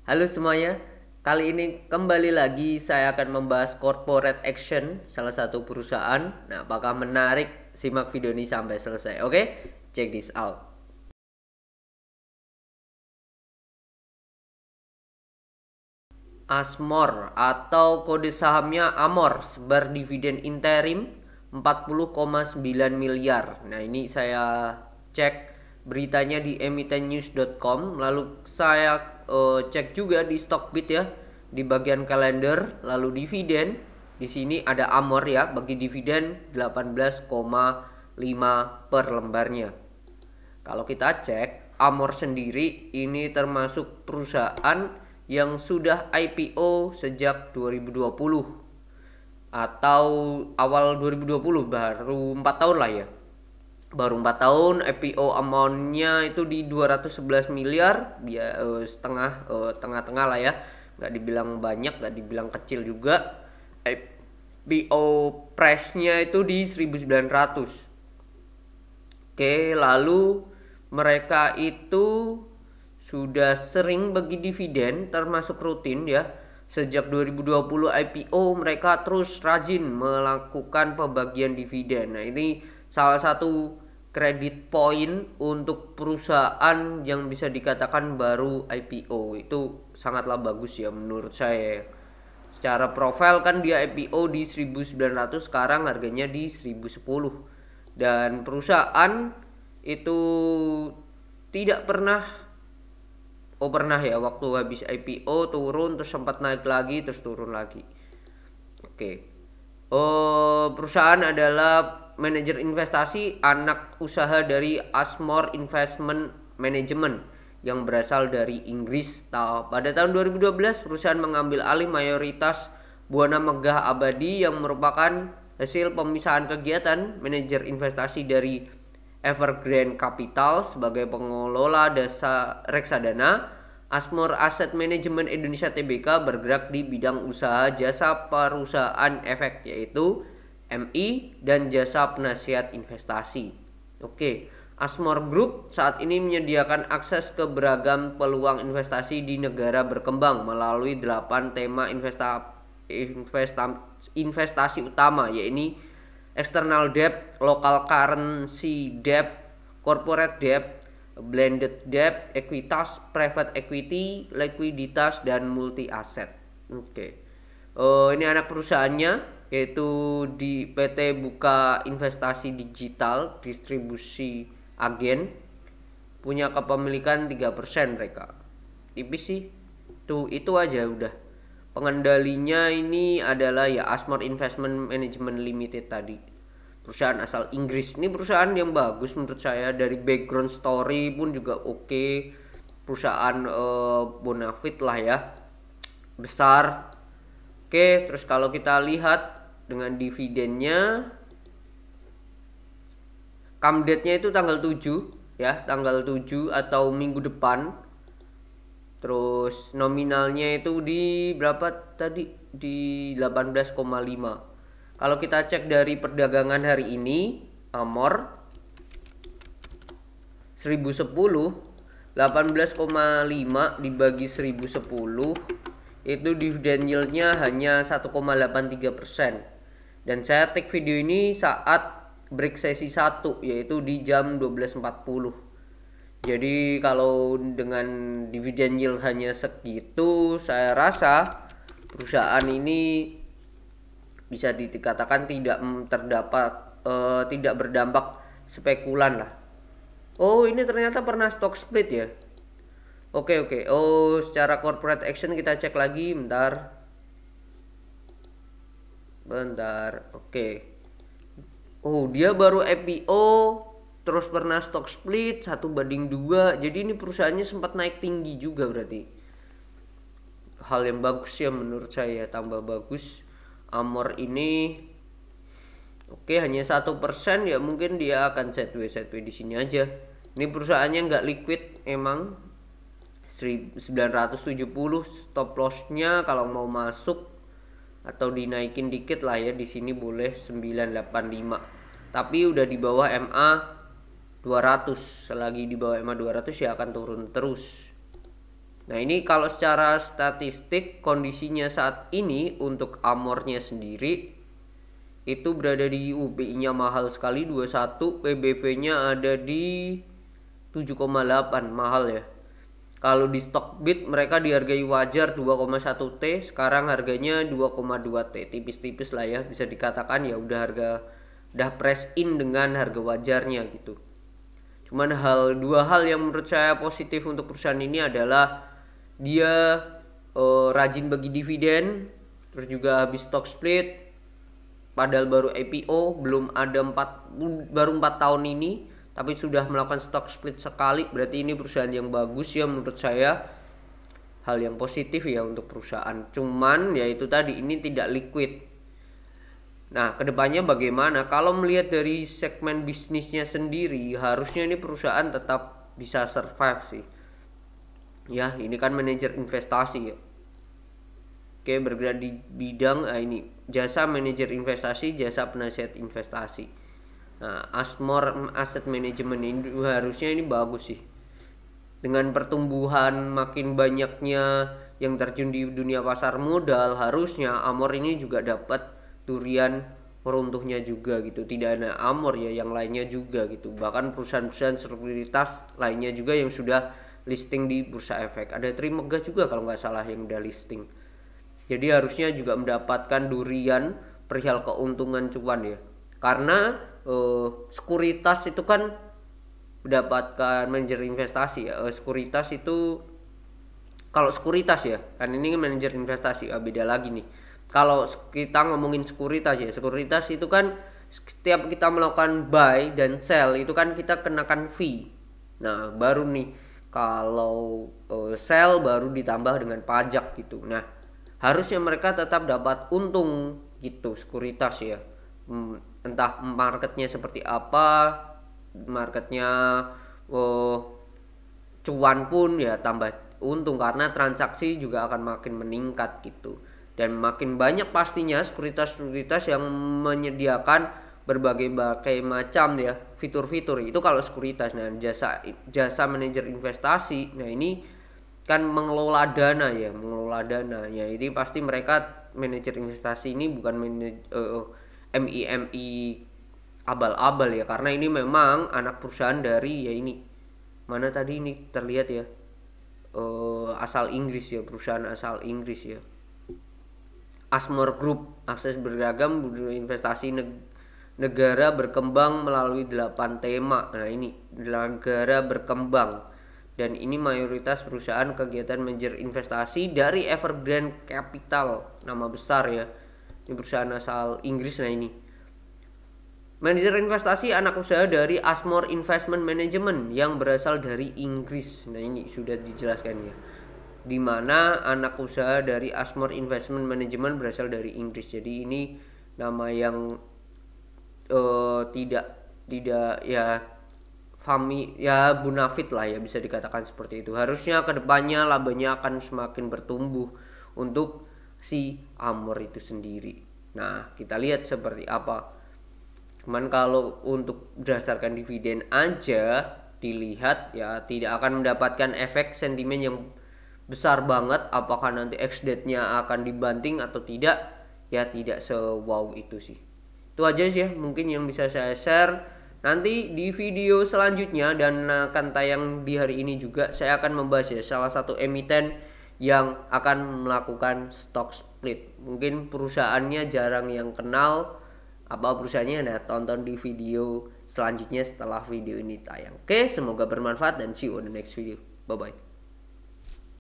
Halo semuanya, kali ini kembali lagi saya akan membahas corporate action salah satu perusahaan. Nah, apakah menarik? Simak video ini sampai selesai. Oke, check this out. Asmor atau kode sahamnya Amor sebar dividen interim 40,9 miliar. Nah, ini saya cek beritanya di emitennews.com, lalu saya cek juga di Stockbit ya, di bagian kalender, lalu dividen. Di sini ada Amor ya, bagi dividen 18,5 per lembarnya. Kalau kita cek, Amor sendiri ini termasuk perusahaan yang sudah IPO sejak 2020 atau awal 2020, baru 4 tahun lah ya. Baru 4 tahun, IPO amountnya itu di 211 miliar, setengah, tengah-tengah lah ya. Nggak dibilang banyak, nggak dibilang kecil juga. IPO price-nya itu di 1900. Oke, lalu mereka itu sudah sering bagi dividen termasuk rutin ya. Sejak 2020 IPO mereka terus rajin melakukan pembagian dividen. Nah, ini salah satu kredit point untuk perusahaan yang bisa dikatakan baru IPO. Itu sangatlah bagus ya menurut saya. Secara profil kan dia IPO di 1900, sekarang harganya di 1010. Dan perusahaan itu tidak pernah, pernah ya, waktu habis IPO turun terus sempat naik lagi terus turun lagi. Oke. Perusahaan adalah manajer investasi anak usaha dari Asmore Investment Management yang berasal dari Inggris. Pada tahun 2012 perusahaan mengambil alih mayoritas Buana Megah Abadi yang merupakan hasil pemisahan kegiatan manajer investasi dari Evergrande Capital sebagai pengelola dasa reksadana. Asmore Asset Management Indonesia Tbk bergerak di bidang usaha jasa perusahaan efek, yaitu MI dan jasa penasihat investasi. Oke, Asmore Group saat ini menyediakan akses ke beragam peluang investasi di negara berkembang melalui 8 tema investasi utama, yaitu external debt, local currency debt, corporate debt, blended debt, ekuitas, private equity, likuiditas, dan multi aset. Oke. Ini anak perusahaannya yaitu di PT Buka Investasi Digital Distribusi Agen, punya kepemilikan 3% mereka. Tipis sih. Tuh, itu aja udah. Pengendalinya ini adalah ya Asmore Investment Management Limited tadi. Perusahaan asal Inggris. Ini perusahaan yang bagus menurut saya, dari background story pun juga oke. Perusahaan bonafit lah ya. Besar. Oke, terus kalau kita lihat dengan dividennya, come date-nya itu tanggal 7 ya, tanggal 7 atau minggu depan. Terus nominalnya itu di berapa tadi? Di 18,5. Kalau kita cek dari perdagangan hari ini, Amor 1010, 18,5 dibagi 1010 itu dividen yieldnya hanya 1,83%. Dan saya take video ini saat break sesi 1, yaitu di jam 12.40. Jadi kalau dengan dividen yield hanya segitu, saya rasa perusahaan ini bisa dikatakan tidak berdampak spekulan lah. Oh, ini ternyata pernah stock split ya. Oke. Oh, secara corporate action kita cek lagi bentar. Oke. Oh, dia baru IPO terus pernah stock split 1:2. Jadi ini perusahaannya sempat naik tinggi juga, berarti hal yang bagus ya menurut saya, tambah bagus. Amor ini oke, hanya 1%, ya mungkin dia akan sideways di sini aja. Ini perusahaannya nggak liquid emang. 1970 stop lossnya kalau mau masuk atau dinaikin dikit lah ya, di sini boleh 985. Tapi udah di bawah MA 200. Selagi di bawah MA 200 ya akan turun terus. Nah ini kalau secara statistik kondisinya saat ini untuk Amornya sendiri itu berada di UPI-nya mahal sekali 21, PBV-nya ada di 7,8, mahal ya. Kalau di Stockbit mereka dihargai wajar 2,1 T, sekarang harganya 2,2 T, tipis-tipis lah ya, bisa dikatakan ya udah press in dengan harga wajarnya gitu. Cuman dua hal yang menurut saya positif untuk perusahaan ini adalah dia rajin bagi dividen, terus juga habis stock split, padahal baru IPO, belum ada baru 4 tahun ini tapi sudah melakukan stock split sekali, berarti ini perusahaan yang bagus ya menurut saya, hal yang positif ya untuk perusahaan. Cuman ya itu tadi, ini tidak liquid. Nah kedepannya bagaimana? Kalau melihat dari segmen bisnisnya sendiri, harusnya ini perusahaan tetap bisa survive sih ya. Ini kan manajer investasi ya, oke, bergerak di bidang ini jasa manajer investasi, jasa penasihat investasi. Nah, Asmore Asset Management ini harusnya ini bagus sih. Dengan pertumbuhan makin banyaknya yang terjun di dunia pasar modal, harusnya Amor ini juga dapat durian meruntuhnya juga gitu. Tidak hanya Amor ya, yang lainnya juga gitu. Bahkan perusahaan-perusahaan sekuritas lainnya juga yang sudah listing di Bursa Efek. Ada Trimegah juga kalau nggak salah yang udah listing. Jadi harusnya juga mendapatkan durian perihal keuntungan cuan ya. Karena sekuritas itu kan mendapatkan manajer investasi ya. Sekuritas itu, kalau sekuritas ya, kan ini manajer investasi, beda lagi nih. Kalau kita ngomongin sekuritas ya, sekuritas itu kan setiap kita melakukan buy dan sell itu kan kita kenakan fee. Nah baru nih kalau sell baru ditambah dengan pajak gitu. Nah harusnya mereka tetap dapat untung gitu sekuritas ya. Entah marketnya seperti apa, marketnya cuan pun ya tambah untung karena transaksi juga akan makin meningkat gitu. Dan makin banyak pastinya sekuritas-sekuritas yang menyediakan berbagai macam ya fitur-fitur itu kalau sekuritas. Nah jasa manajer investasi, nah ini kan mengelola dana ya, ini pasti mereka manajer investasi ini bukan MI abal-abal ya, karena ini memang anak perusahaan dari ya ini mana tadi ini terlihat ya, asal Inggris ya, perusahaan asal Inggris ya, Asmore Group, akses beragam investasi negara berkembang melalui 8 tema. Nah ini negara berkembang, dan ini mayoritas perusahaan kegiatan manajer investasi dari Evergrande Capital, nama besar ya, ini perusahaan asal Inggris. Nah ini manajer investasi anak usaha dari Asmore Investment Management yang berasal dari Inggris. Nah ini sudah dijelaskan ya, dimana anak usaha dari Asmore Investment Management berasal dari Inggris. Jadi ini nama yang tidak ya bonafit lah ya, bisa dikatakan seperti itu. Harusnya kedepannya labanya akan semakin bertumbuh untuk si Amor itu sendiri. Nah kita lihat seperti apa. Cuman kalau untuk berdasarkan dividen aja dilihat ya tidak akan mendapatkan efek sentimen yang besar banget. Apakah nanti ex-date-nya akan dibanting atau tidak, ya tidak se-wow itu sih. Itu aja sih ya mungkin yang bisa saya share. Nanti di video selanjutnya dan akan tayang di hari ini juga, saya akan membahas ya salah satu emiten yang akan melakukan stock split. Mungkin perusahaannya jarang yang kenal apa perusahaannya, nah tonton di video selanjutnya setelah video ini tayang. Oke, semoga bermanfaat dan see you on the next video. Bye bye.